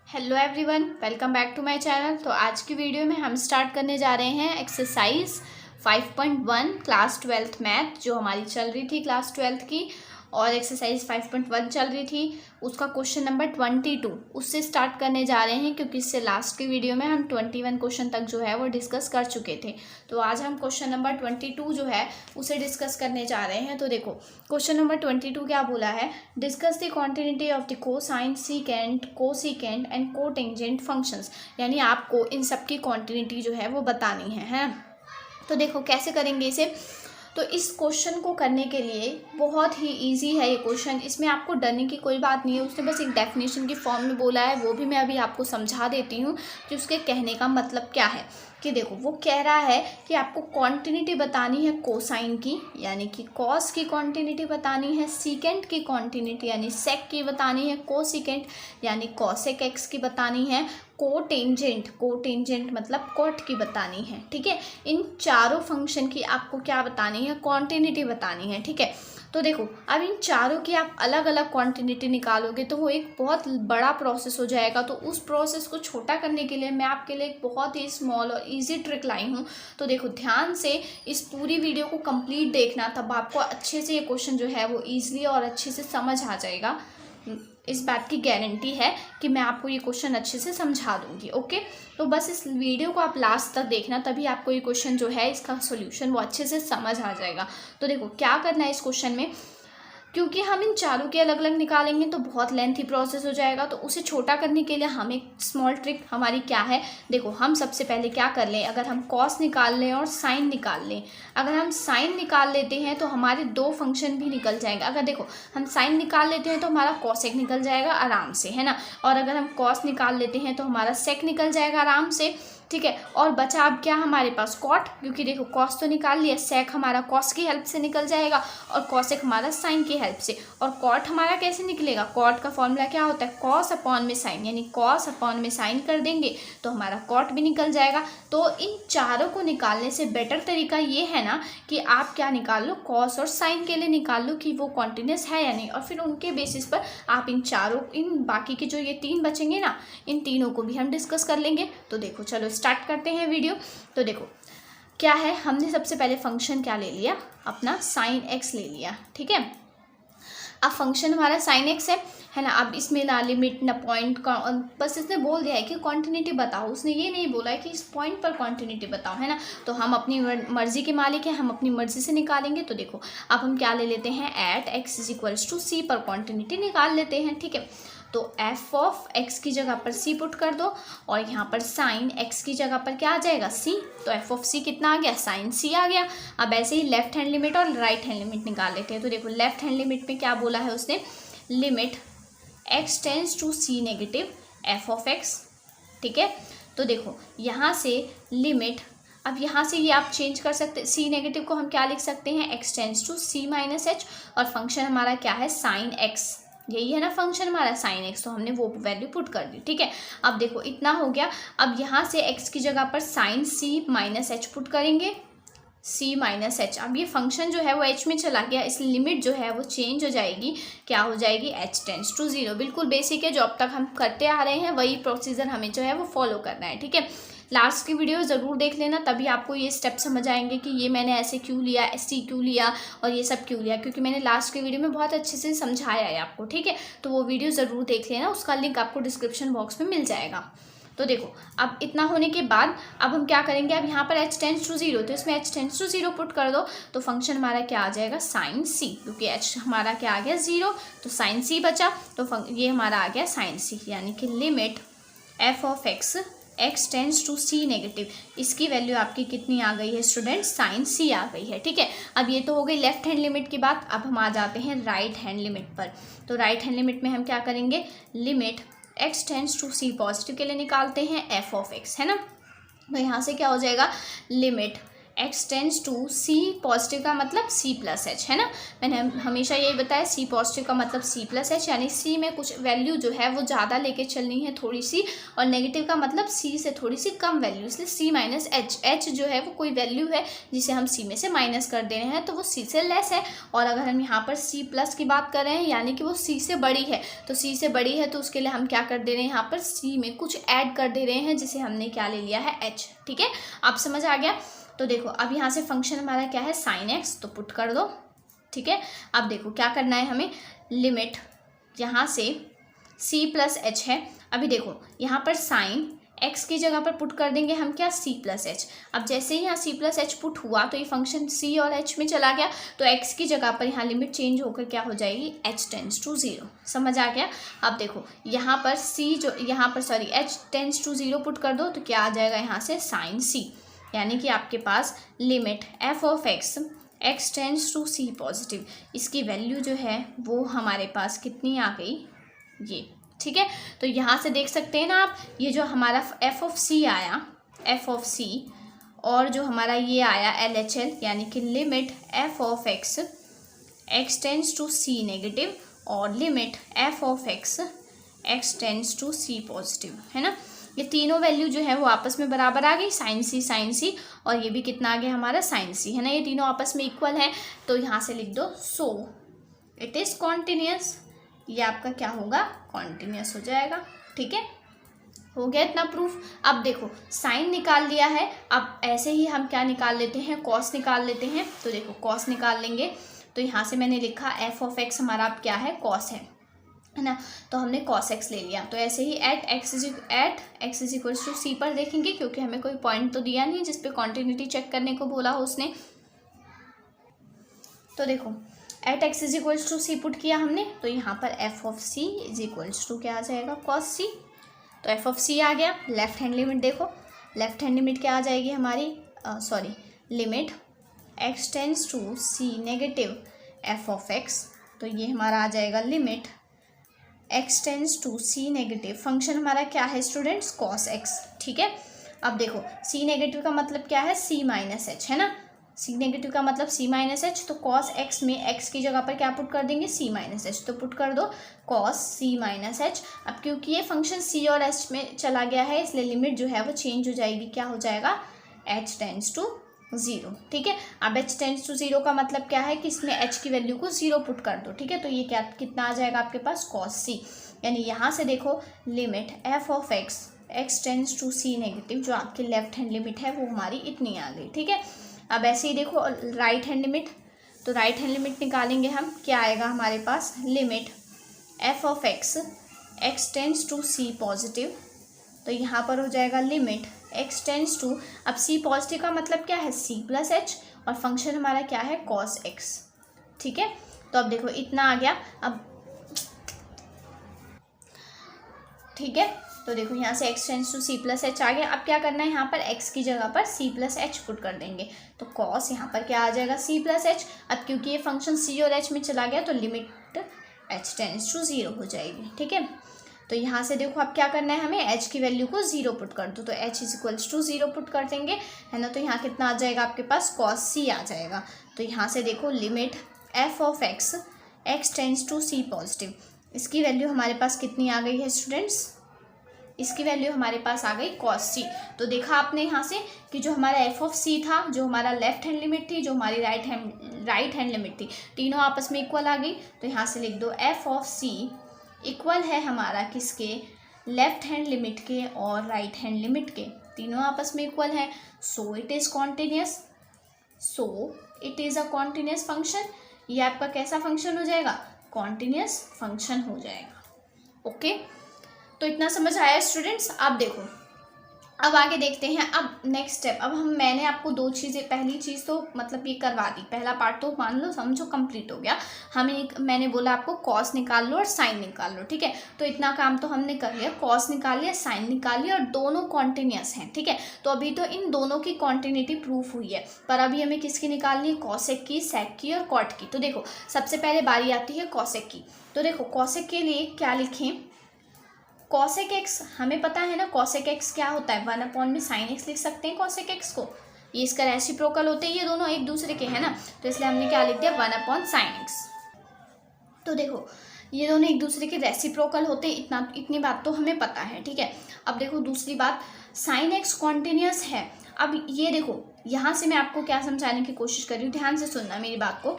Hello everyone, welcome back to my channel. तो आज की वीडियो में हम स्टार्ट करने जा रहे हैं एक्सरसाइज 5.1 क्लास 12th मैथ, जो हमारी चल रही थी क्लास 12th की, और एक्सरसाइज 5.1 चल रही थी उसका क्वेश्चन नंबर 22 उससे स्टार्ट करने जा रहे हैं, क्योंकि इससे लास्ट की वीडियो में हम 21 क्वेश्चन तक जो है वो डिस्कस कर चुके थे। तो आज हम क्वेश्चन नंबर 22 जो है उसे डिस्कस करने जा रहे हैं। तो देखो क्वेश्चन नंबर 22 क्या बोला है, discuss the continuity of the cosine, secant, cosecant and cotangent functions. यानी आपको इन सब की कॉन्टिन्यूटी जो है वो बतानी है। तो देखो कैसे करेंगे इसे। तो इस क्वेश्चन को करने के लिए बहुत ही इजी है ये क्वेश्चन, इसमें आपको डरने की कोई बात नहीं है। उसने बस एक डेफिनेशन की फॉर्म में बोला है, वो भी मैं अभी आपको समझा देती हूँ कि उसके कहने का मतलब क्या है। कि देखो वो कह रहा है कि आपको कॉन्टिन्यूटी बतानी है कोसाइन की, यानी कि कॉस की कॉन्टिन्यूटी बतानी है, सीकेंट की कॉन्टिन्यूटी यानी सेक की बतानी है, कोसिकेंट यानी कॉसेक एक्स की बतानी है, कोटेंजेंट मतलब कॉट की बतानी है। ठीक है, इन चारों फंक्शन की आपको क्या बतानी है, कॉन्टिन्यूटी बतानी है। ठीक है, तो देखो अब इन चारों की आप अलग अलग क्वांटिटी निकालोगे तो वो एक बहुत बड़ा प्रोसेस हो जाएगा। तो उस प्रोसेस को छोटा करने के लिए मैं आपके लिए एक बहुत ही स्मॉल और इजी ट्रिक लाई हूँ। तो देखो ध्यान से इस पूरी वीडियो को कंप्लीट देखना, तब आपको अच्छे से ये क्वेश्चन जो है वो ईजिली और अच्छे से समझ आ जाएगा। इस बात की गारंटी है कि मैं आपको ये क्वेश्चन अच्छे से समझा दूंगी। ओके, तो बस इस वीडियो को आप लास्ट तक देखना, तभी आपको ये क्वेश्चन जो है इसका सॉल्यूशन वो अच्छे से समझ आ जाएगा। तो देखो क्या करना है इस क्वेश्चन में, क्योंकि हम इन चारों के अलग अलग निकालेंगे तो बहुत लेंथी प्रोसेस हो जाएगा। तो उसे छोटा करने के लिए हम एक स्मॉल ट्रिक हमारी क्या है, देखो हम सबसे पहले क्या कर लें, अगर हम कॉस निकाल लें और साइन निकाल लें। अगर हम साइन निकाल लेते हैं तो हमारे दो फंक्शन भी निकल जाएंगे। अगर देखो हम साइन निकाल लेते हैं तो हमारा कॉसेक निकल जाएगा आराम से, है ना। और अगर हम कॉस निकाल लेते हैं तो हमारा सेक निकल जाएगा आराम से। ठीक है, और बचा अब क्या हमारे पास कॉट, क्योंकि देखो कॉस तो निकाल लिया, सेक हमारा कॉस की हेल्प से निकल जाएगा और कॉसेक हमारा साइन की हेल्प से। और कॉट हमारा कैसे निकलेगा, कॉट का फॉर्मूला क्या होता है, कॉस अपॉन में साइन, यानी कॉस अपॉन में साइन कर देंगे तो हमारा कॉट भी निकल जाएगा। तो इन चारों को निकालने से बेटर तरीका ये है ना कि आप क्या निकाल लो, कॉस और साइन के लिए निकाल लो कि वो कॉन्टिन्यूस है या नहीं, और फिर उनके बेसिस पर आप इन चारों, इन बाकी के जो ये तीन बचेंगे ना, इन तीनों को भी हम डिस्कस कर लेंगे। तो देखो चलो स्टार्ट करते हैं वीडियो। तो देखो क्या है, हमने सबसे पहले फंक्शन क्या ले लिया, अपना साइन एक्स ले लिया। ठीक है, अब फंक्शन हमारा साइन एक्स है ना। अब इसमें ना लिमिट ना पॉइंट का, बस इसने बोल दिया है कि कॉन्टिन्यूटी बताओ, उसने ये नहीं बोला है कि इस पॉइंट पर कॉन्टिन्यूटी बताओ, है ना। तो हम अपनी मर्जी के मालिक हैं, हम अपनी मर्जी से निकालेंगे। तो देखो अब हम क्या ले लेते हैं, at x is equals to c पर कॉन्टिन्यूटी निकाल लेते हैं। ठीक है, तो एफ ऑफ एक्स की जगह पर सी पुट कर दो, और यहाँ पर साइन एक्स की जगह पर क्या आ जाएगा, सी। तो एफ ऑफ सी कितना आ गया, साइन सी आ गया। अब ऐसे ही लेफ्ट हैंड लिमिट और राइट हैंड लिमिट निकाल लेते हैं। तो देखो लेफ्ट हैंड लिमिट में क्या बोला है उसने, limit x tends to c negative f of x. ठीक है, तो देखो यहाँ से लिमिट, अब यहाँ से ये आप चेंज कर सकते, सी नेगेटिव को हम क्या लिख सकते हैं, x tends to c minus h, और फंक्शन हमारा क्या है, साइन एक्स, यही है ना फंक्शन हमारा साइन एक्स। तो हमने वो वैल्यू पुट कर दी। ठीक है, अब देखो इतना हो गया। अब यहाँ से एक्स की जगह पर साइन सी माइनस एच पुट करेंगे, सी माइनस एच। अब ये फंक्शन जो है वो एच में चला गया, इसलिए लिमिट जो है वो चेंज हो जाएगी, क्या हो जाएगी, एच टेंस टू जीरो। बिल्कुल बेसिक है, जो अब तक हम करते आ रहे हैं वही प्रोसीजर हमें जो है वो फॉलो करना है। ठीक है, लास्ट की वीडियो ज़रूर देख लेना, तभी आपको ये स्टेप समझ आएंगे कि ये मैंने ऐसे क्यों लिया, ऐसी क्यों लिया और ये सब क्यों लिया, क्योंकि मैंने लास्ट की वीडियो में बहुत अच्छे से समझाया है आपको। ठीक है, तो वो वीडियो ज़रूर देख लेना, उसका लिंक आपको डिस्क्रिप्शन बॉक्स में मिल जाएगा। तो देखो अब इतना होने के बाद अब हम क्या करेंगे, अब यहाँ पर एच टेंस टू जीरो, तो इसमें h tends to zero put कर दो, तो फंक्शन हमारा क्या आ जाएगा, साइन सी, क्योंकि एच हमारा क्या आ गया, जीरो, तो साइन सी बचा, तो ये हमारा आ गया साइन सी, यानी कि limit f of x x tends to c negative, इसकी वैल्यू आपकी कितनी आ गई है स्टूडेंट, साइन सी आ गई है। ठीक है, अब ये तो हो गई लेफ्ट हैंड लिमिट की बात। अब हम आ जाते हैं राइट हैंड लिमिट पर। तो राइट हैंड लिमिट में हम क्या करेंगे, limit x tends to c positive के लिए निकालते हैं एफ ऑफ एक्स, है ना। तो यहाँ से क्या हो जाएगा, limit x tends to c positive का मतलब सी प्लस एच है ना, मैंने हमेशा यही बताया सी पॉजिटिव का मतलब सी प्लस एच, यानी सी में कुछ वैल्यू जो है वो ज़्यादा लेके चलनी है थोड़ी सी, और नेगेटिव का मतलब सी से थोड़ी सी कम वैल्यू, इसलिए सी माइनस एच, एच जो है वो कोई वैल्यू है जिसे हम सी में से माइनस कर दे रहे हैं तो वो सी से लेस है। और अगर हम यहाँ पर सी प्लस की बात कर रहे हैं यानी कि वो सी से बड़ी है, तो सी से बड़ी है तो उसके लिए हम क्या कर दे रहे हैं, यहाँ पर सी में कुछ ऐड कर दे रहे हैं जिसे हमने क्या ले लिया है, एच। ठीक है, आप समझ आ गया। तो देखो अब यहाँ से फंक्शन हमारा क्या है, साइन एक्स, तो पुट कर दो। ठीक है, अब देखो क्या करना है हमें, लिमिट यहाँ से सी प्लस एच है, अभी देखो यहाँ पर साइन एक्स की जगह पर पुट कर देंगे हम क्या, सी प्लस एच। अब जैसे ही यहाँ सी प्लस एच पुट हुआ तो ये फंक्शन सी और एच में चला गया, तो एक्स की जगह पर यहाँ लिमिट चेंज होकर क्या हो जाएगी, एच टेंस टू जीरो। समझ आ गया। अब देखो यहाँ पर सी जो यहाँ पर sorry h tends to zero put कर दो तो क्या आ जाएगा यहाँ से, साइन सी, यानी कि आपके पास limit f of x x tends to c positive, इसकी वैल्यू जो है वो हमारे पास कितनी आ गई, ये। ठीक है, तो यहाँ से देख सकते हैं ना आप, ये जो हमारा एफ ऑफ सी आया, एफ ऑफ सी, और जो हमारा ये आया एल एच एल, यानी कि limit f of x x tends to c negative और limit f of x x tends to c positive, है ना। ये तीनों वैल्यू जो है वो आपस में बराबर आ गई, साइन सी, और ये भी कितना आ गया हमारा, साइन सी, है ना। ये तीनों आपस में इक्वल है, तो यहाँ से लिख दो सो इट इज़ कॉन्टिन्यूस, ये आपका क्या होगा, कॉन्टिन्यूस हो जाएगा। ठीक है, हो गया इतना प्रूफ। अब देखो साइन निकाल लिया है, अब ऐसे ही हम क्या निकाल लेते हैं, कॉस निकाल लेते हैं। तो देखो कॉस निकाल लेंगे, तो यहाँ से मैंने लिखा एफ ऑफ एक्स हमारा अब क्या है, कॉस है ना, तो हमने कॉस एक्स ले लिया। तो ऐसे ही at x is equals to c पर देखेंगे, क्योंकि हमें कोई पॉइंट तो दिया नहीं जिस पे कॉन्टिन्यूटी चेक करने को बोला हो उसने। तो देखो at x is equals to c put किया हमने, तो यहाँ पर f of c is equals to क्या आ जाएगा, कॉस सी। तो एफ ऑफ सी आ गया। लेफ्ट हैंड लिमिट देखो, लेफ्ट हैंड लिमिट क्या आ जाएगी हमारी, sorry limit x tends to c negative f of x, तो ये हमारा आ जाएगा limit x tends to c negative, function हमारा क्या है स्टूडेंट्स, कॉस एक्स। ठीक है, अब देखो सी नेगेटिव का मतलब क्या है, सी माइनस एच, है ना। सी नेगेटिव का मतलब सी माइनस एच, तो कॉस एक्स में एक्स की जगह पर क्या पुट कर देंगे, सी माइनस एच, तो पुट कर दो कॉस सी माइनस एच। अब क्योंकि ये फंक्शन सी और एच में चला गया है, इसलिए लिमिट जो है वो चेंज हो जाएगी, क्या हो जाएगा, एच टेंस टू जीरो। ठीक है, अब एच टेंस टू जीरो का मतलब क्या है कि इसमें एच की वैल्यू को जीरो पुट कर दो। ठीक है, तो ये क्या कितना आ जाएगा आपके पास, कॉस सी, यानी यहाँ से देखो limit f of x x tends to c negative, जो आपकी लेफ्ट हैंड लिमिट है वो हमारी इतनी आ गई। ठीक है, अब ऐसे ही देखो राइट हैंड लिमिट, तो राइट हैंड लिमिट निकालेंगे हम, क्या आएगा हमारे पास, limit f of x x tends to c positive, तो यहाँ पर हो जाएगा लिमिट एक्स टेंस टू, अब सी पॉजिटिव का मतलब क्या है, सी प्लस एच, और फंक्शन हमारा क्या है, कॉस एक्स। ठीक है, तो अब देखो इतना आ गया। अब ठीक है, तो देखो यहाँ से x tends to c plus h आ गया। अब क्या करना है, यहाँ पर एक्स की जगह पर सी प्लस एच पुट कर देंगे, तो कॉस यहाँ पर क्या आ जाएगा, सी प्लस एच। अब क्योंकि ये फंक्शन सी और एच में चला गया तो limit h tends to zero हो जाएगी। ठीक है, तो यहाँ से देखो अब क्या करना है हमें, एच की वैल्यू को जीरो पुट कर दो, तो h is equals to zero put कर देंगे, है ना। तो यहाँ कितना आ जाएगा आपके पास, कॉस सी आ जाएगा। तो यहाँ से देखो limit f of x x tends to c positive, इसकी वैल्यू हमारे पास कितनी आ गई है स्टूडेंट्स, इसकी वैल्यू हमारे पास आ गई कॉस सी। तो देखा आपने यहाँ से कि जो हमारा एफ ऑफ सी था, जो हमारा लेफ्ट हैंड लिमिट थी, जो हमारी राइट हैंड लिमिट थी, तीनों आपस में इक्वल आ गई। तो यहाँ से लिख दो एफ ऑफ सी इक्वल है हमारा किसके, लेफ्ट हैंड लिमिट के और राइट हैंड लिमिट के, तीनों आपस में इक्वल है। So it is continuous, so it is a continuous function. ये आपका कैसा फंक्शन हो जाएगा, कॉन्टिन्यूस फंक्शन हो जाएगा। ओके, तो इतना समझ आया स्टूडेंट्स। अब देखो अब आगे देखते हैं, अब नेक्स्ट स्टेप। अब मैंने आपको दो चीज़ें, पहली चीज़ तो मतलब ये करवा दी, पहला पार्ट तो मान लो समझो कंप्लीट हो गया। मैंने बोला आपको कॉस निकाल लो और साइन निकाल लो। ठीक है, तो इतना काम तो हमने कर लिया, कॉस निकाल लिया, साइन निकाल लिया, और दोनों कॉन्टिन्यूस हैं। ठीक है, तो अभी तो इन दोनों की कॉन्टिन्यूटी प्रूफ हुई है, पर अभी हमें किसकी निकालनी है, कॉसेक की, सेक की और कॉट की। तो देखो सबसे पहले बारी आती है कॉसेक की। तो देखो कॉसेक के लिए क्या लिखें, कॉसेक एक्स हमें पता है ना, कॉसेक एक्स क्या होता है, 1 अपॉन में साइन एक्स लिख सकते हैं कॉसेक एक्स को। ये इसका रेसिप्रोकल होते हैं, ये दोनों एक दूसरे के हैं ना, तो इसलिए हमने क्या लिख दिया 1/sin x। तो देखो ये दोनों एक दूसरे के रेसिप्रोकल होते हैं, इतनी बात तो हमें पता है, ठीक है। अब देखो दूसरी बात, sin x कॉन्टिन्यूस है। अब ये देखो यहाँ से मैं आपको क्या समझाने की कोशिश कर रही हूँ, ध्यान से सुनना मेरी बात को।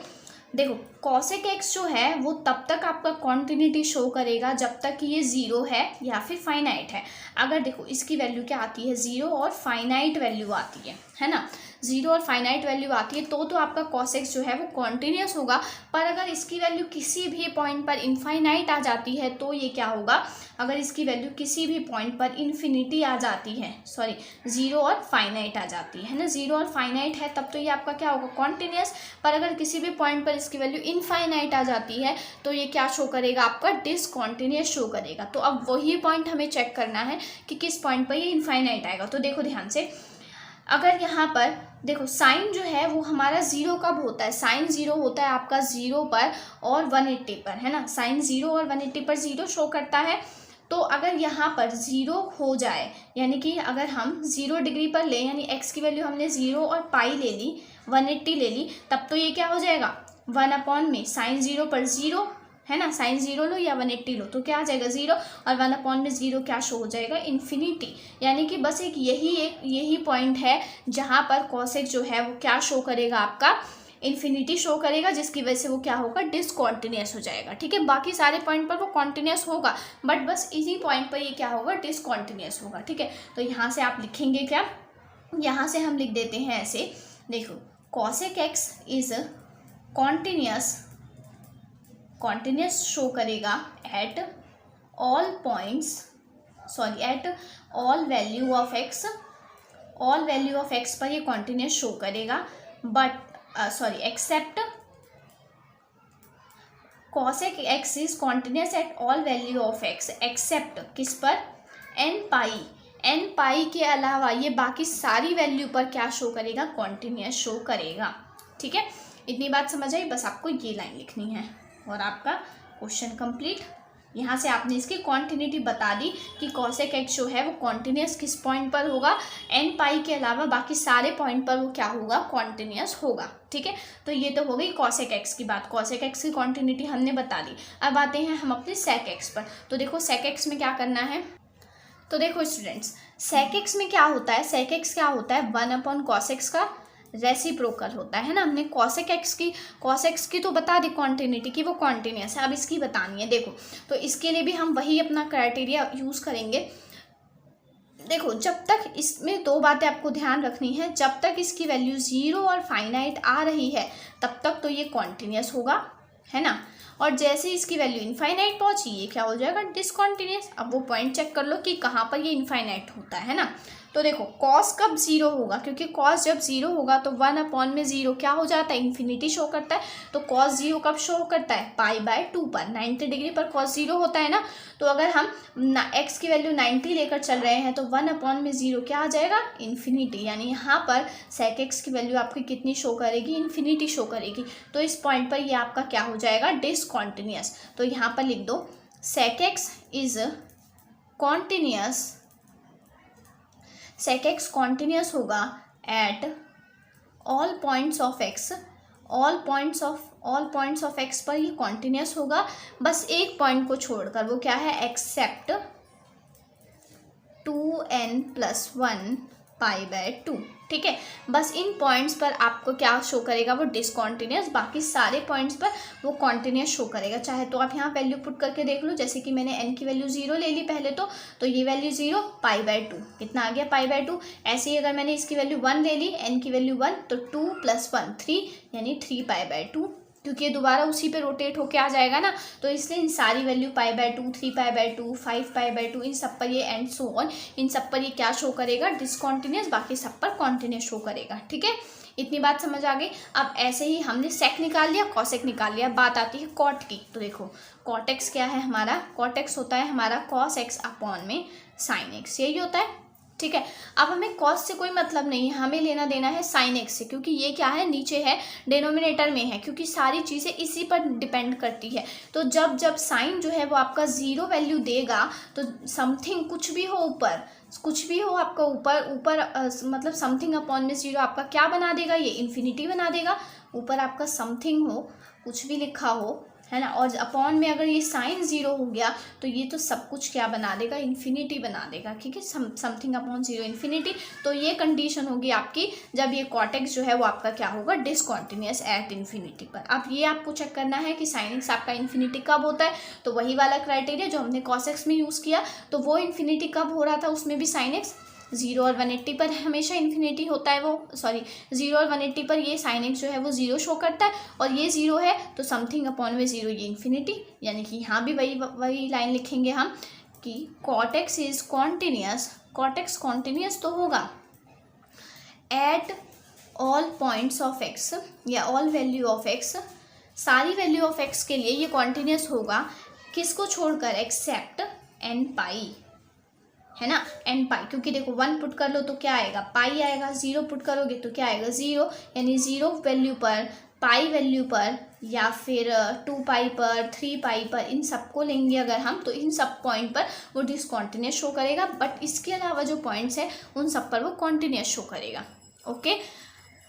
देखो cosec x जो है वो तब तक आपका कॉन्टिन्यूटी शो करेगा जब तक कि ये 0 है या फिर फाइनाइट है। अगर देखो इसकी वैल्यू क्या आती है 0 और फाइनाइट वैल्यू आती है ना, 0 और फाइनाइट वैल्यू आती है तो आपका cos x जो है वो कॉन्टिन्यूस होगा। पर अगर इसकी वैल्यू किसी भी पॉइंट पर इनफाइनाइट आ जाती है तो ये क्या होगा, अगर इसकी वैल्यू किसी भी पॉइंट पर इन्फिनिटी आ जाती है, सॉरी 0 और फाइनाइट आ जाती है ना, 0 और फाइनाइट है तब तो ये आपका क्या होगा कॉन्टिन्यूस। पर अगर किसी भी पॉइंट पर इसकी वैल्यू इनफाइनाइट आ जाती है तो ये क्या शो करेगा, आपका डिसकॉन्टिन्यूस शो करेगा। तो अब वही पॉइंट हमें चेक करना है कि किस पॉइंट पर ये इनफाइनाइट आएगा। तो देखो ध्यान से, अगर यहाँ पर देखो साइन जो है वो हमारा 0 कब होता है, साइन 0 होता है आपका 0 पर और 180 पर, है ना, साइन 0 और 180 पर 0 शो करता है। तो अगर यहाँ पर 0 हो जाए, यानी कि अगर हम 0 डिग्री पर लें, यानी x की वैल्यू हमने 0 और पाई ले ली, 180 ले ली, तब तो ये क्या हो जाएगा 1/में साइन 0 पर 0, है ना, साइन 0 लो या 180 लो तो क्या आ जाएगा 0, और 1/में 0 क्या शो हो जाएगा इन्फिनिटी। यानी कि बस एक यही पॉइंट है जहाँ पर cos x जो है वो क्या शो करेगा, आपका इन्फिनिटी शो करेगा, जिसकी वजह से वो क्या होगा डिसकॉन्टिन्यूस हो जाएगा, ठीक है। बाकी सारे पॉइंट पर वो कॉन्टिन्यूस होगा, बट बस इसी पॉइंट पर ये क्या होगा डिसकॉन्टिन्यूस होगा, ठीक है। तो यहाँ से आप लिखेंगे क्या, यहाँ से हम लिख देते हैं ऐसे, देखो cosec x is continuous show करेगा at all points, sorry at all value of x, all value of x पर ये कॉन्टिन्यूस शो करेगा, but except cosec x is continuous at all value of x, except किस पर, n पाई के अलावा ये बाकी सारी वैल्यू पर क्या शो करेगा, कॉन्टिन्यूस शो करेगा, ठीक है। इतनी बात समझ आई, बस आपको ये लाइन लिखनी है और आपका क्वेश्चन कंप्लीट। यहाँ से आपने इसकी कॉन्टिन्यूटी बता दी कि cosec x जो है वो कॉन्टिन्यूस किस पॉइंट पर होगा, n पाई के अलावा बाकी सारे पॉइंट पर वो क्या होगा कॉन्टिन्यूस होगा, ठीक है। तो ये तो हो गई cosec x की बात, cosec x की कॉन्टिन्यूटी हमने बता दी। अब आते हैं हम अपने sec x पर। तो देखो sec x में क्या करना है, तो देखो स्टूडेंट्स sec x में क्या होता है, sec x क्या होता है 1/cos x का रेसिप्रोकल होता है ना। हमने cosec x की तो बता दी कॉन्टिन्यूटी की वो कॉन्टिन्यूस है, अब इसकी बतानी है। देखो तो इसके लिए भी हम वही अपना क्राइटेरिया यूज़ करेंगे। देखो जब तक इसमें दो बातें आपको ध्यान रखनी है, जब तक इसकी वैल्यू 0 और फाइनाइट आ रही है तब तक तो ये कॉन्टिन्यूस होगा, है ना, और जैसे इसकी वैल्यू इनफाइनाइट पहुंची ये क्या हो जाएगा डिसकॉन्टिन्यूस। अब वो पॉइंट चेक कर लो कि कहाँ पर ये इनफाइनाइट होता है ना। तो देखो cos कब 0 होगा, क्योंकि cos जब 0 होगा तो 1/0 क्या हो जाता है इन्फिनिटी शो करता है। तो cos 0 कब शो करता है π/2 पर, 90 डिग्री पर cos 0 होता है ना। तो अगर हम x की वैल्यू 90 लेकर चल रहे हैं तो 1/0 क्या आ जाएगा इन्फिनिटी, यानी यहाँ पर sec x की वैल्यू आपकी कितनी शो करेगी इन्फिनिटी शो करेगी। तो इस पॉइंट पर ये आपका क्या हो जाएगा डिसकॉन्टिन्यूस। तो यहाँ पर लिख दो sec x is continuous, sec x continuous होगा at all points of x, all points of x पर ये कॉन्टिन्यूस होगा, बस एक पॉइंट को छोड़कर, वो क्या है एक्सेप्ट 2n+1 π/2, ठीक है। बस इन पॉइंट्स पर आपको क्या शो करेगा वो डिसकॉन्टिन्यूस, बाकी सारे पॉइंट्स पर वो कॉन्टिन्यूस शो करेगा। चाहे तो आप यहाँ वैल्यू पुट करके देख लो, जैसे कि मैंने n की वैल्यू 0 ले ली पहले, तो ये वैल्यू 0 π/2 कितना आ गया π/2। ऐसे ही अगर मैंने इसकी वैल्यू 1 ले ली, n की वैल्यू 1, तो 2 + 1 3 यानी 3 π/2, क्योंकि ये दोबारा उसी पे रोटेट होके आ जाएगा ना। तो इसलिए इन सारी वैल्यू π/2, 3 π/2, 5 π/2, इन सब पर ये एंड सो ऑन, इन सब पर ये क्या शो करेगा डिसकॉन्टिन्यूस, बाकी सब पर कॉन्टिन्यूस शो करेगा, ठीक है। इतनी बात समझ आ गई। अब ऐसे ही हमने सेक निकाल लिया, कॉसेक निकाल लिया, बात आती है कॉट की। तो देखो कॉट एक्स क्या है हमारा, कॉट एक्स होता है हमारा cos x/sin x, यही होता है, ठीक है। अब हमें कॉस से कोई मतलब नहीं है, हमें लेना देना है साइन एक्स से, क्योंकि ये क्या है, नीचे है, डिनोमिनेटर में है, क्योंकि सारी चीज़ें इसी पर डिपेंड करती है। तो जब जब साइन जो है वो आपका ज़ीरो वैल्यू देगा तो समथिंग कुछ भी हो ऊपर, कुछ भी हो आपका ऊपर ऊपर मतलब समथिंग अपॉन में ज़ीरो आपका क्या बना देगा, ये इन्फिनिटी बना देगा। ऊपर आपका समथिंग हो, कुछ भी लिखा हो, है ना, और अपॉन में अगर ये साइन ज़ीरो हो गया तो ये तो सब कुछ क्या बना देगा, इन्फिनिटी बना देगा। ठीक है, समथिंग अपॉन ज़ीरो इन्फिनिटी। तो ये कंडीशन होगी आपकी जब ये कॉट एक्स जो है वो आपका क्या होगा, डिसकॉन्टिन्यूअस एट इन्फिनिटी पर। अब ये आपको चेक करना है कि साइन एक्स आपका इन्फिनिटी कब होता है, तो वही वाला क्राइटेरिया जो हमने कॉस एक्स में यूज़ किया, तो वो इन्फिनिटी कब हो रहा था, उसमें भी साइन एक्स 0 और 180 पर हमेशा इन्फिनिटी होता है, वो 0 और 180 पर ये साइन एक्स जो है वो 0 शो करता है, और ये 0 है तो समथिंग अपॉन में 0 ये इन्फिनिटी। यानी कि यहाँ भी वही लाइन लिखेंगे हम कि cot x is continuous, cot x continuous तो होगा at all points of x या ऑल वैल्यू ऑफ एक्स, सारी वैल्यू ऑफ एक्स के लिए ये कॉन्टिन्यूअस होगा, किसको छोड़कर, एक्सेप्ट एन पाई, है ना, एन पाई। क्योंकि देखो 1 पुट कर लो तो क्या आएगा, पाई आएगा, 0 पुट करोगे तो क्या आएगा, 0। यानी 0 वैल्यू पर, पाई वैल्यू पर, या फिर 2 पाई पर, 3 पाई पर, इन सबको लेंगे अगर हम, तो इन सब पॉइंट पर वो डिसकॉन्टिन्यूअस शो करेगा। बट इसके अलावा जो पॉइंट्स है उन सब पर वो कॉन्टिन्यूअस शो करेगा। ओके,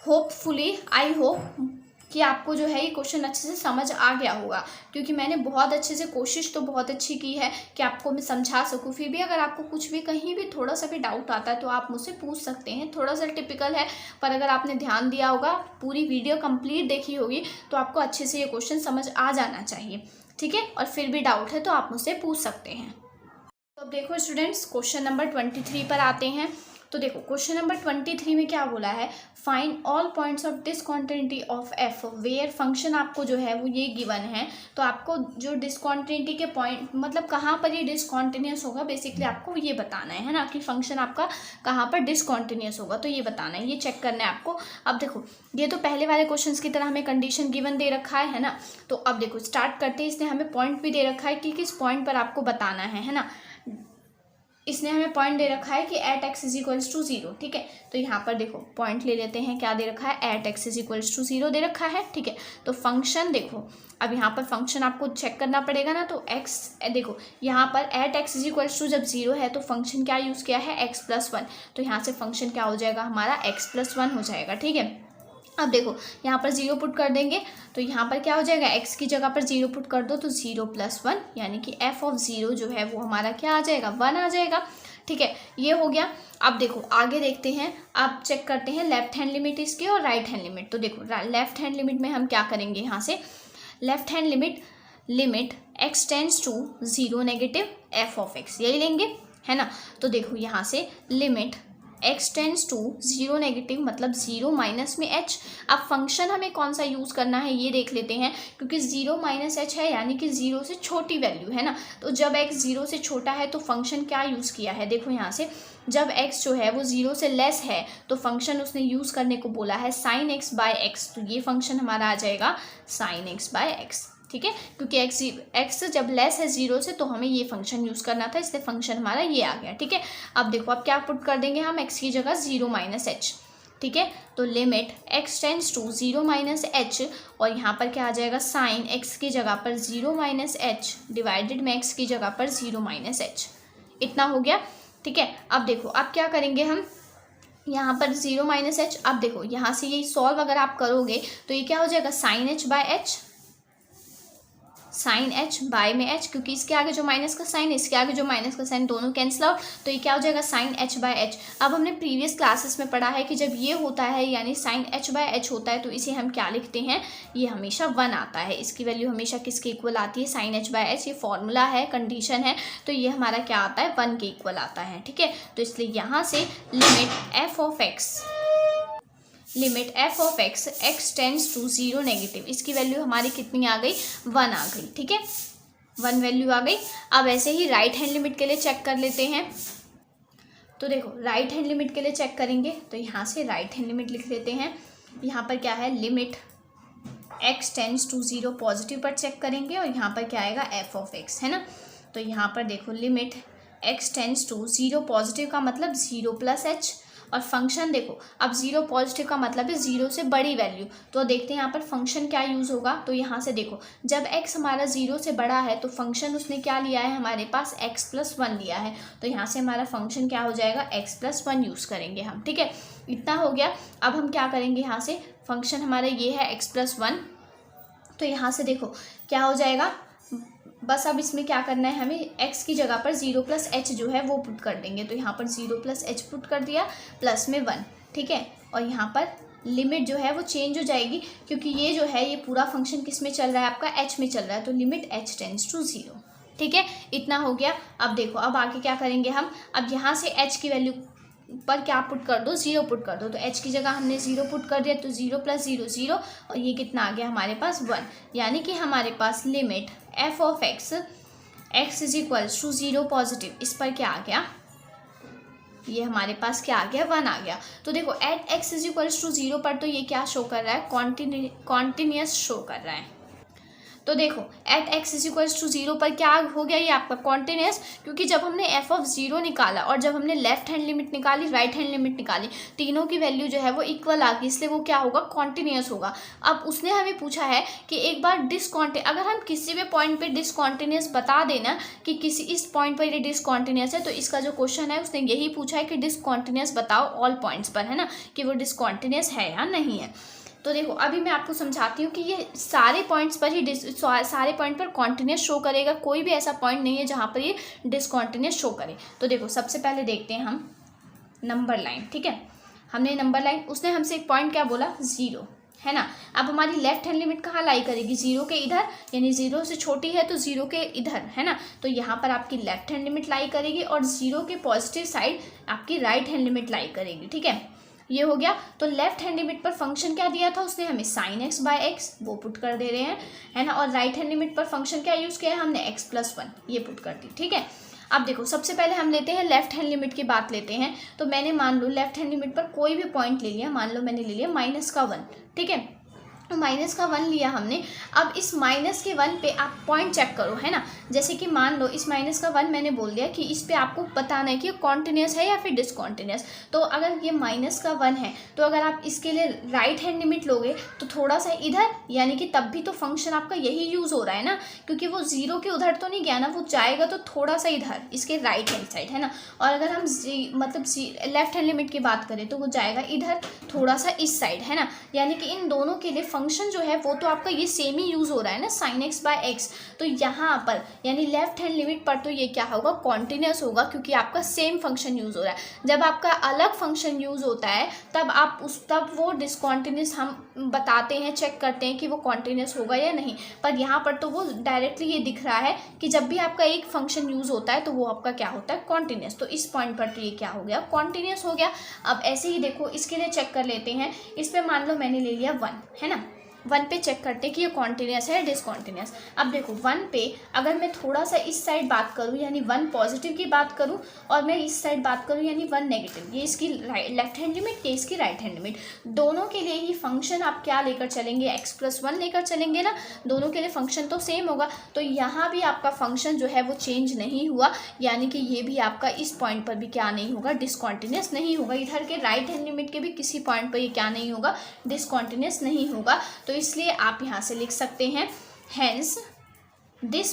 होपफुली, आई होप कि आपको जो है ये क्वेश्चन अच्छे से समझ आ गया होगा, क्योंकि मैंने बहुत अच्छे से कोशिश तो बहुत अच्छी की है कि आपको मैं समझा सकूं। फिर भी अगर आपको कुछ भी कहीं भी थोड़ा सा भी डाउट आता है तो आप मुझसे पूछ सकते हैं। थोड़ा सा टिपिकल है, पर अगर आपने ध्यान दिया होगा, पूरी वीडियो कंप्लीट देखी होगी, तो आपको अच्छे से ये क्वेश्चन समझ आ जाना चाहिए। ठीक है, और फिर भी डाउट है तो आप मुझसे पूछ सकते हैं। तो अब देखो स्टूडेंट्स, क्वेश्चन नंबर 23 पर आते हैं। तो देखो क्वेश्चन नंबर 23 में क्या बोला है, find all points of discontinuity of f where function आपको जो है वो ये गिवन है। तो आपको जो डिसकॉन्टिन्यूटी के पॉइंट, मतलब कहाँ पर ये डिसकॉन्टिन्यूअस होगा, बेसिकली आपको ये बताना है ना, कि फंक्शन आपका कहाँ पर डिसकॉन्टिन्यूअस होगा, तो ये बताना है, ये चेक करना है आपको। अब देखो ये तो पहले वाले क्वेश्चन की तरह हमें कंडीशन गिवन दे रखा है ना। तो अब देखो स्टार्ट करते हैं, इसने हमें पॉइंट भी दे रखा है कि किस पॉइंट पर आपको बताना है ना। इसने हमें पॉइंट दे रखा है कि at x is equals to 0। ठीक है, तो यहाँ पर देखो पॉइंट ले लेते हैं, क्या दे रखा है, at x is equals to 0 दे रखा है। ठीक है, तो फंक्शन देखो, अब यहाँ पर फंक्शन आपको चेक करना पड़ेगा ना। तो एक्स देखो यहाँ पर at x is equals to जब 0 है तो फंक्शन क्या यूज़ किया है, x+1। तो यहाँ से फंक्शन क्या हो जाएगा हमारा, x+1 हो जाएगा। ठीक है, अब देखो यहाँ पर 0 पुट कर देंगे तो यहाँ पर क्या हो जाएगा, x की जगह पर 0 पुट कर दो तो 0+1, यानी कि f ऑफ 0 जो है वो हमारा क्या आ जाएगा, 1 आ जाएगा। ठीक है, ये हो गया। अब देखो आगे देखते हैं, अब चेक करते हैं लेफ्ट हैंड लिमिट इसकी और राइट हैंड लिमिट। तो देखो लेफ्ट हैंड लिमिट में हम क्या करेंगे, यहाँ से left hand limit x tends to 0 negative f of x, यही लेंगे, है ना। तो देखो यहाँ से limit x tends to 0 negative मतलब 0 माइनस में h। अब फंक्शन हमें कौन सा यूज़ करना है ये देख लेते हैं, क्योंकि 0 माइनस h है यानी कि 0 से छोटी वैल्यू है ना। तो जब x 0 से छोटा है तो फंक्शन क्या यूज़ किया है, देखो यहाँ से जब x जो है वो 0 से लेस है तो फंक्शन उसने यूज़ करने को बोला है sin x बाय एक्स। तो ये फंक्शन हमारा आ जाएगा sin x बाय एक्स। ठीक है, क्योंकि x जब लेस है 0 से तो हमें ये फंक्शन यूज़ करना था, इसलिए फंक्शन हमारा ये आ गया। ठीक है, अब देखो अब क्या पुट कर देंगे हम, x की जगह 0 माइनस एच। ठीक है, तो limit x tends to 0 minus h, और यहाँ पर क्या आ जाएगा, साइन x की जगह पर 0 माइनस एच डिवाइडेड में x की जगह पर 0 माइनस एच। इतना हो गया। ठीक है, अब देखो अब क्या करेंगे हम, यहाँ पर 0 माइनस एच। अब देखो यहाँ से ये सॉल्व अगर आप करोगे तो ये क्या हो जाएगा, sine h by h, sine h by में एच, क्योंकि इसके आगे जो माइनस का साइन, इसके आगे जो माइनस का साइन, दोनों कैंसिल आउट, तो ये क्या हो जाएगा, साइन एच बाय एच। अब हमने प्रीवियस क्लासेस में पढ़ा है कि जब ये होता है यानी साइन एच बाय एच होता है तो इसे हम क्या लिखते हैं, ये हमेशा 1 आता है। इसकी वैल्यू हमेशा किसके इक्वल आती है, साइन एच बाय एच। ये फॉर्मूला है, कंडीशन है, तो ये हमारा क्या आता है, 1 के इक्वल आता है। ठीक है, तो इसलिए यहाँ से limit f of x x tends to 0 negative, इसकी वैल्यू हमारी कितनी आ गई, 1 आ गई। ठीक है, 1 वैल्यू आ गई। अब ऐसे ही राइट हैंड लिमिट के लिए चेक कर लेते हैं। तो देखो राइट हैंड लिमिट के लिए चेक करेंगे तो यहाँ से राइट हैंड लिमिट लिख लेते हैं। यहाँ पर क्या है, limit x tends to 0 positive पर चेक करेंगे और यहाँ पर क्या आएगा, f ऑफ x, है ना। तो यहाँ पर देखो limit x tends to 0 positive का मतलब 0 प्लस एच, और फंक्शन देखो अब 0 पॉजिटिव का मतलब है 0 से बड़ी वैल्यू। तो देखते हैं यहाँ पर फंक्शन क्या यूज़ होगा। तो यहाँ से देखो जब x हमारा 0 से बड़ा है तो फंक्शन उसने क्या लिया है, हमारे पास x प्लस 1 लिया है। तो यहाँ से हमारा फंक्शन क्या हो जाएगा, x प्लस 1 यूज़ करेंगे हम, ठीक है। इतना हो गया। अब हम क्या करेंगे, यहाँ से फंक्शन हमारा ये है x प्लस 1। तो यहाँ से देखो क्या हो जाएगा, बस अब इसमें क्या करना है, हमें x की जगह पर 0 प्लस एच जो है वो पुट कर देंगे। तो यहाँ पर 0 प्लस एच पुट कर दिया, प्लस में 1, ठीक है। और यहाँ पर लिमिट जो है वो चेंज हो जाएगी, क्योंकि ये जो है ये पूरा फंक्शन किस में चल रहा है, आपका h में चल रहा है। तो लिमिट h टेंड्स टू 0, ठीक है। इतना हो गया। अब देखो अब आगे क्या करेंगे हम, अब यहाँ से h की वैल्यू पर क्या पुट कर दो, 0 पुट कर दो। तो h की जगह हमने 0 पुट कर दिया, तो 0 प्लस 0 0, और ये कितना आ गया हमारे पास 1। यानी कि हमारे पास limit f of x is equals to 0 positive, इस पर क्या आ गया, ये हमारे पास क्या आ गया, 1 आ गया। तो देखो at x is equals to 0 पर तो ये क्या शो कर रहा है, कॉन्टिन्यूस शो कर रहा है। तो देखो at x is equals to 0 पर क्या हो गया, ये आपका कॉन्टिन्यूस, क्योंकि जब हमने f ऑफ 0 निकाला और जब हमने लेफ्ट हैंड लिमिट निकाली, राइट हैंड लिमिट निकाली, तीनों की वैल्यू जो है वो इक्वल आ गई, इसलिए वो क्या होगा, कॉन्टिन्यूस होगा। अब उसने हमें पूछा है कि एक बार अगर हम किसी भी पॉइंट पे डिसकॉन्टिन्यूस बता देना कि किसी इस पॉइंट पर ये डिसकॉन्टिन्यूस है, तो इसका जो क्वेश्चन है उसने यही पूछा है कि डिसकॉन्टिन्यूस बताओ ऑल पॉइंट्स पर, है ना, कि वो डिसकॉन्टिन्यूस है या नहीं है। तो देखो अभी मैं आपको समझाती हूँ कि ये सारे पॉइंट्स पर ही सारे पॉइंट पर कॉन्टिन्यूस शो करेगा, कोई भी ऐसा पॉइंट नहीं है जहाँ पर ये डिसकॉन्टिन्यूस शो करे। तो देखो सबसे पहले देखते हैं हम नंबर लाइन, ठीक है। हमने नंबर लाइन, उसने हमसे एक पॉइंट क्या बोला, 0, है ना। अब हमारी लेफ्ट हैंड लिमिट कहाँ लाई करेगी, 0 के इधर, यानी 0 से छोटी है तो 0 के इधर, है ना। तो यहाँ पर आपकी लेफ्ट हैंड लिमिट लाई करेगी और 0 के पॉजिटिव साइड आपकी राइट हैंड लिमिट लाई करेगी, ठीक है। ये हो गया। तो लेफ्ट हैंड लिमिट पर फंक्शन क्या दिया था उसने हमें, sin x बाय एक्स, वो पुट कर दे रहे हैं, है ना। और राइट हैंड लिमिट पर फंक्शन क्या यूज़ किया है हमने, x प्लस 1, ये पुट कर दी, ठीक है। अब देखो सबसे पहले हम लेते हैं लेफ्ट हैंड लिमिट की बात लेते हैं। तो मैंने मान लो लेफ्ट हैंड लिमिट पर कोई भी पॉइंट ले लिया, मान लो मैंने ले लिया -1, ठीक है। तो -1 लिया हमने। अब इस -1 पे आप पॉइंट चेक करो, है ना। जैसे कि मान लो इस -1 मैंने बोल दिया कि इस पे आपको बताना है कि कॉन्टिन्यूस है या फिर डिसकॉन्टिन्यूस। तो अगर ये -1 है तो अगर आप इसके लिए राइट हैंड लिमिट लोगे तो थोड़ा सा इधर, यानी कि तब भी तो फंक्शन आपका यही यूज़ हो रहा है ना, क्योंकि वो 0 के उधर तो नहीं गया ना, वो जाएगा तो थोड़ा सा इधर इसके राइट हैंड साइड, है ना। और अगर हम लेफ्ट हैंड लिमिट की बात करें तो वो जाएगा इधर थोड़ा सा इस साइड, है ना। यानी कि इन दोनों के लिए फंक्शन जो है वो तो आपका ये सेम ही यूज़ हो रहा है ना, sin x बाय एक्स। तो यहाँ पर यानी लेफ्ट हैंड लिमिट पर तो ये क्या होगा, कॉन्टिन्यूस होगा, क्योंकि आपका सेम फंक्शन यूज़ हो रहा है। जब आपका अलग फंक्शन यूज़ होता है तब वो डिसकॉन्टिन्यूस हम बताते हैं, चेक करते हैं कि वो कॉन्टिन्यूस होगा या नहीं। पर यहाँ पर तो वो डायरेक्टली ये दिख रहा है कि जब भी आपका एक फंक्शन यूज़ होता है तो वो आपका क्या होता है, कॉन्टिन्यूस। तो इस पॉइंट पर तो ये क्या हो गया, कॉन्टिन्यूस हो गया। अब ऐसे ही देखो इसके लिए चेक कर लेते हैं। इस पर मान लो मैंने ले लिया 1, है ना। 1 पे चेक करते हैं कि ये कॉन्टिन्यूस है डिसकॉन्टिन्यूस। अब देखो 1 पे अगर मैं थोड़ा सा इस साइड बात करूँ यानी 1 पॉजिटिव की बात करूँ और मैं इस साइड बात करूँ यानी 1 नेगेटिव, ये इसकी लेफ्ट हैंड लिमिट, ये इसकी राइट हैंड लिमिट, दोनों के लिए ही फंक्शन आप क्या लेकर चलेंगे, x प्लस 1 लेकर चलेंगे ना। दोनों के लिए फंक्शन तो सेम होगा। तो यहाँ भी आपका फंक्शन जो है वो चेंज नहीं हुआ, यानी कि ये भी आपका इस पॉइंट पर भी क्या नहीं होगा, डिसकॉन्टिन्यूस नहीं होगा। इधर के राइट हैंड लिमिट के भी किसी पॉइंट पर ये क्या नहीं होगा, डिसकॉन्टिन्यूस नहीं होगा। तो इसलिए आप यहाँ से लिख सकते हैं hence this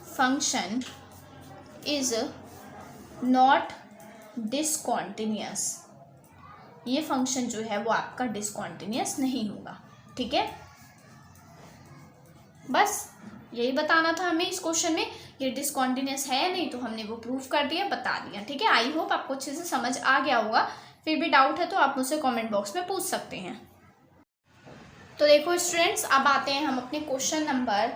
function is not discontinuous। ये फंक्शन जो है वो आपका डिसकॉन्टिन्यूस नहीं होगा, ठीक है। बस यही बताना था हमें इस क्वेश्चन में, ये डिसकॉन्टिन्यूस है या नहीं, तो हमने वो प्रूफ कर दिया, बता दिया, ठीक है। आई होप आपको अच्छे से समझ आ गया होगा। फिर भी डाउट है तो आप मुझसे कमेंट बॉक्स में पूछ सकते हैं। तो देखो स्टूडेंट्स, अब आते हैं हम अपने क्वेश्चन नंबर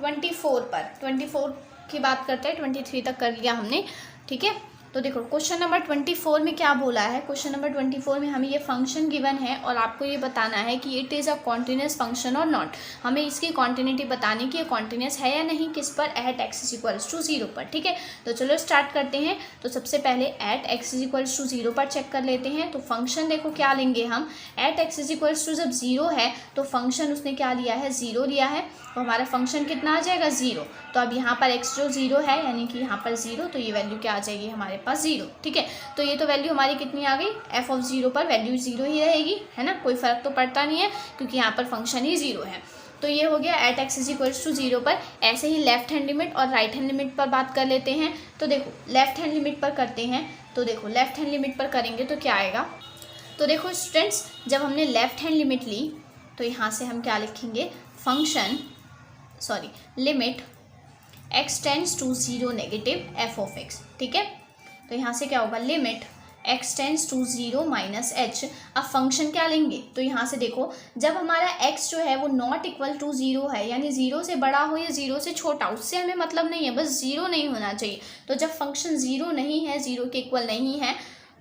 24 पर। 24 की बात करते हैं, 23 तक कर लिया हमने, ठीक है। तो देखो क्वेश्चन नंबर 24 में क्या बोला है। क्वेश्चन नंबर 24 में हमें ये फंक्शन गिवन है और आपको ये बताना है कि it is a continuous function और नॉट। हमें इसकी कॉन्टिन्यूटी बतानी कि ये कॉन्टिन्यूस है या नहीं, किस पर, at x is equals to 0 पर। ठीक है, तो चलो स्टार्ट करते हैं। तो सबसे पहले at x is equals to 0 पर चेक कर लेते हैं। तो फंक्शन देखो क्या लेंगे हम, at x is equals to जब 0 है तो फंक्शन उसने क्या लिया है, 0 लिया है। तो हमारा फंक्शन कितना आ जाएगा, 0। तो अब यहाँ पर x जो 0 है यानी कि यहाँ पर 0, तो ये वैल्यू क्या आ जाएगी हमारे पास, 0। ठीक है, तो ये तो वैल्यू हमारी कितनी आ गई, f ऑफ 0 पर वैल्यू 0 ही रहेगी, है ना, कोई फ़र्क तो पड़ता नहीं है क्योंकि यहाँ पर फंक्शन ही 0 है। तो ये हो गया at x is equals to 0 पर। ऐसे ही लेफ्ट हैंड लिमिट और राइट हैंड लिमिट पर बात कर लेते हैं। तो देखो लेफ्ट हैंड लिमिट पर करते हैं। तो देखो लेफ्ट हैंड लिमिट पर करेंगे तो क्या आएगा। तो देखो स्टूडेंट्स, जब हमने लेफ्ट हैंड लिमिट ली तो यहाँ से हम क्या लिखेंगे, function limit x tends to 0 negative f of x। ठीक है, तो यहाँ से क्या होगा, limit x tends to 0 minus h। अब फंक्शन क्या लेंगे, तो यहाँ से देखो जब हमारा x जो है वो नॉट इक्वल टू 0 है, यानी 0 से बड़ा हो या 0 से छोटा, उससे हमें मतलब नहीं है, बस 0 नहीं होना चाहिए। तो जब फंक्शन 0 नहीं है, 0 के इक्वल नहीं है,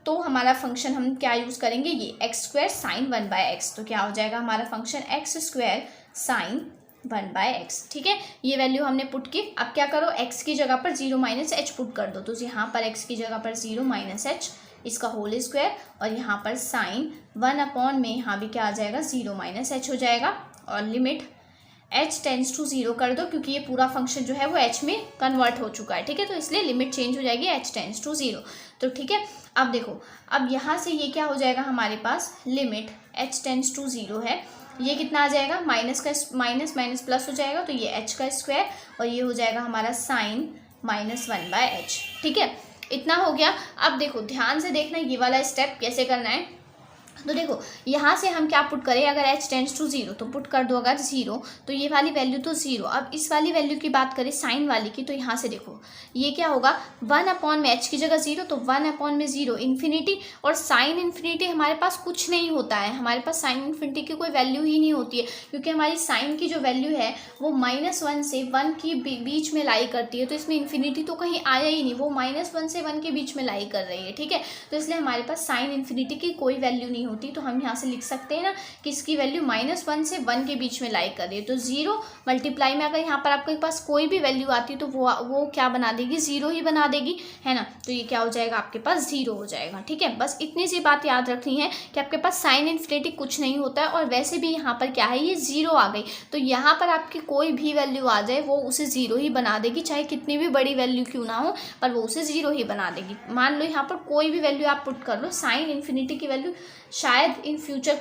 तो हमारा फंक्शन हम क्या यूज़ करेंगे, ये एक्स स्क्वायर साइन 1/x। तो क्या हो जाएगा हमारा function x square sine 1/x। ठीक है, ये वैल्यू हमने पुट की। अब क्या करो, x की जगह पर 0 माइनस एच पुट कर दो। तो यहाँ पर x की जगह पर 0 माइनस एच, इसका होल स्क्वायर, और यहाँ पर साइन 1 अपॉन में यहाँ भी क्या आ जाएगा, 0 माइनस एच हो जाएगा। और लिमिट h टेंड्स टू 0 कर दो क्योंकि ये पूरा फंक्शन जो है वो h में कन्वर्ट हो चुका है। ठीक है, तो इसलिए लिमिट चेंज हो जाएगी h टेंड्स टू 0। तो ठीक है, अब देखो, अब यहाँ से ये क्या हो जाएगा हमारे पास, लिमिट h टेंड्स टू 0 है, ये कितना आ जाएगा, माइनस का माइनस माइनस प्लस हो जाएगा, तो ये h का स्क्वायर, और ये हो जाएगा हमारा साइन माइनस 1/h। ठीक है, इतना हो गया। अब देखो ध्यान से देखना ये वाला स्टेप कैसे करना है। तो देखो यहाँ से हम क्या पुट करें, अगर h टेंड्स टू 0 तो पुट कर दो अगर 0, तो ये वाली वैल्यू तो 0। अब इस वाली वैल्यू की बात करें साइन वाली की, तो यहाँ से देखो ये क्या होगा, 1 अपॉन में h की जगह 0, तो 1 अपॉन में 0 इन्फिनिटी, और साइन इन्फिनिटी हमारे पास कुछ नहीं होता है, हमारे पास साइन इन्फिनिटी की कोई वैल्यू ही नहीं होती है, क्योंकि हमारी साइन की जो वैल्यू है वो -1 से 1 की बीच में लाई करती है। तो इसमें इन्फिनिटी तो कहीं आया ही नहीं, वो -1 से 1 के बीच में लाई कर रही है। ठीक है, तो इसलिए हमारे पास साइन इन्फिनिटी की कोई वैल्यू नहीं होती। तो हम यहाँ से लिख सकते हैं ना कि इसकी वैल्यू -1 से 1 के बीच में लाई कर रही है। तो 0 मल्टीप्लाई में अगर यहाँ पर आपके पास कोई भी वैल्यू आती है तो वो क्या बना देगी, 0 ही बना देगी, है ना। तो ये क्या हो जाएगा, आपके पास 0 हो जाएगा। ठीक है, बस इतनी सी बात याद रखनी है कि आपके पास साइन इन्फिनिटी कुछ नहीं होता है, और वैसे भी यहाँ पर क्या है, ये 0 आ गई, तो यहाँ पर आपकी कोई भी वैल्यू आ जाए वो उसे 0 ही बना देगी, चाहे कितनी भी बड़ी वैल्यू क्यों ना हो, पर वो उसे 0 ही बना देगी। मान लो यहाँ पर कोई भी वैल्यू आप पुट कर लो, साइन इन्फिनिटी की वैल्यू शायद इन फ्यूचर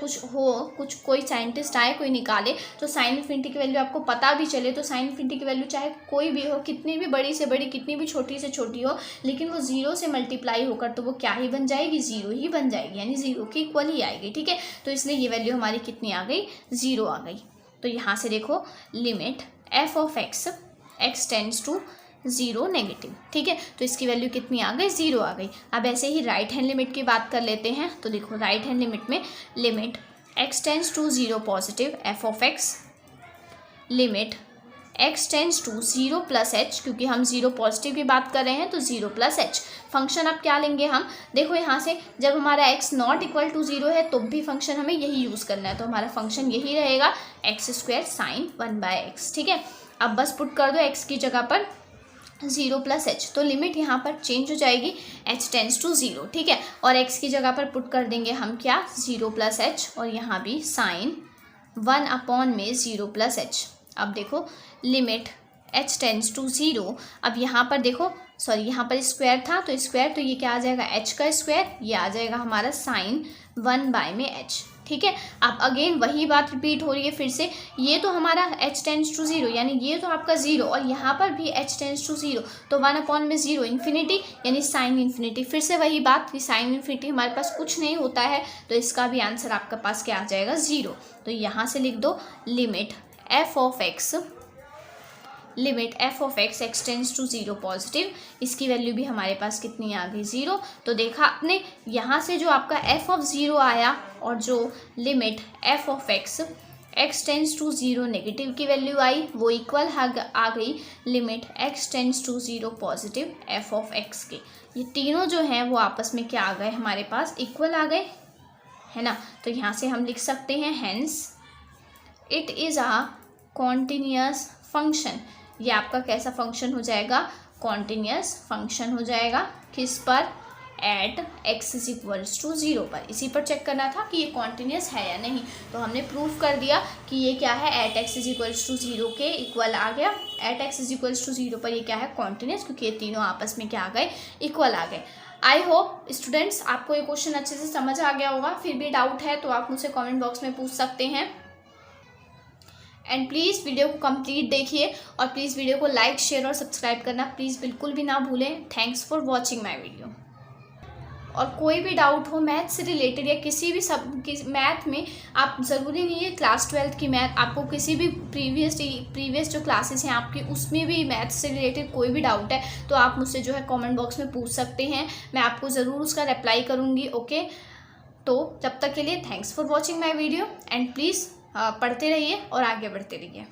कोई साइंटिस्ट आए, कोई निकाले, तो साइन इन्फिनिटी की वैल्यू आपको पता भी चले, तो साइन इन्फिनिटी की वैल्यू चाहे कोई भी हो, कितनी भी बड़ी से बड़ी, कितनी भी छोटी से छोटी हो, लेकिन वो 0 से मल्टीप्लाई होकर तो वो क्या ही बन जाएगी, 0 ही बन जाएगी, यानी 0 के इक्वल ही आएगी। ठीक है, तो इसलिए ये वैल्यू हमारी कितनी आ गई, 0 आ गई। तो यहाँ से देखो limit f of x tends to 0 negative. ठीक है, तो इसकी वैल्यू कितनी आ गई, 0 आ गई। अब ऐसे ही राइट हैंड लिमिट की बात कर लेते हैं। तो देखो राइट हैंड लिमिट में limit x tends to 0 positive f of x, limit x tends to 0 plus h, क्योंकि हम 0 पॉजिटिव की बात कर रहे हैं तो 0 प्लस h। फंक्शन अब क्या लेंगे हम, देखो यहाँ से जब हमारा x नॉट इक्वल टू 0 है तो भी फंक्शन हमें यही यूज़ करना है, तो हमारा फंक्शन यही रहेगा एक्स स्क्वायर साइन 1/x। ठीक है, अब बस पुट कर दो x की जगह पर 0 प्लस एच, तो लिमिट यहाँ पर चेंज हो जाएगी, h टेंड्स टू 0। ठीक है, और x की जगह पर पुट कर देंगे हम क्या, 0 प्लस एच, और यहाँ भी साइन 1 अपॉन में 0 प्लस एच। अब देखो लिमिट h टेंड्स टू 0। अब यहाँ पर देखो यहाँ पर स्क्वायर था, तो स्क्वायर, तो ये क्या आ जाएगा, h का स्क्वायर, ये आ जाएगा हमारा साइन 1/h। ठीक है, अब अगेन वही बात रिपीट हो रही है फिर से, ये तो हमारा h टेंड्स टू 0, यानी ये तो आपका 0, और यहाँ पर भी h टेंड्स टू 0, तो 1 अपॉन में 0 इन्फिनिटी, यानी साइन इन्फिनिटी। फिर से वही बात कि साइन इन्फिनिटी हमारे पास कुछ नहीं होता है, तो इसका भी आंसर आपके पास क्या आ जाएगा, 0। तो यहाँ से लिख दो limit f of x x tends to 0 positive, इसकी वैल्यू भी हमारे पास कितनी आ गई, 0। तो देखा आपने, यहाँ से जो आपका f ऑफ 0 आया और जो limit f of x x tends to 0 negative की वैल्यू आई, वो इक्वल आ गई limit x tends to 0 positive f of x के। ये तीनों जो हैं वो आपस में क्या आ गए हमारे पास, इक्वल आ गए, है ना। तो यहाँ से हम लिख सकते हैं hence it is a continuous function. ये आपका कैसा फंक्शन हो जाएगा, कॉन्टिन्यूअस फंक्शन हो जाएगा। किस पर, at x is equals to 0 पर। इसी पर चेक करना था कि ये कॉन्टिन्यूअस है या नहीं, तो हमने प्रूफ कर दिया कि ये क्या है, at x is equals to 0 के इक्वल आ गया। At x is equals to 0 पर ये क्या है, कॉन्टिन्यूअस, क्योंकि ये तीनों आपस में क्या आ गए, इक्वल आ गए। आई होप स्टूडेंट्स आपको ये क्वेश्चन अच्छे से समझ आ गया होगा। फिर भी डाउट है तो आप मुझसे कमेंट बॉक्स में पूछ सकते हैं। एंड प्लीज़ वीडियो को कंप्लीट देखिए और प्लीज़ वीडियो को लाइक शेयर और सब्सक्राइब करना प्लीज़ बिल्कुल भी ना भूलें। Thanks for watching my video. और कोई भी डाउट हो मैथ से रिलेटेड या किसी भी मैथ में, आप ज़रूरी नहीं है क्लास 12th की मैथ, आपको किसी भी प्रीवियस जो क्लासेस हैं आपकी उसमें भी मैथ से रिलेटेड कोई भी डाउट है तो आप मुझसे जो है कमेंट बॉक्स में पूछ सकते हैं। मैं आपको ज़रूर उसका रिप्लाई करूँगी। ओके, तो जब तक के लिए thanks for watching my video and please पढ़ते रहिए और आगे बढ़ते रहिए।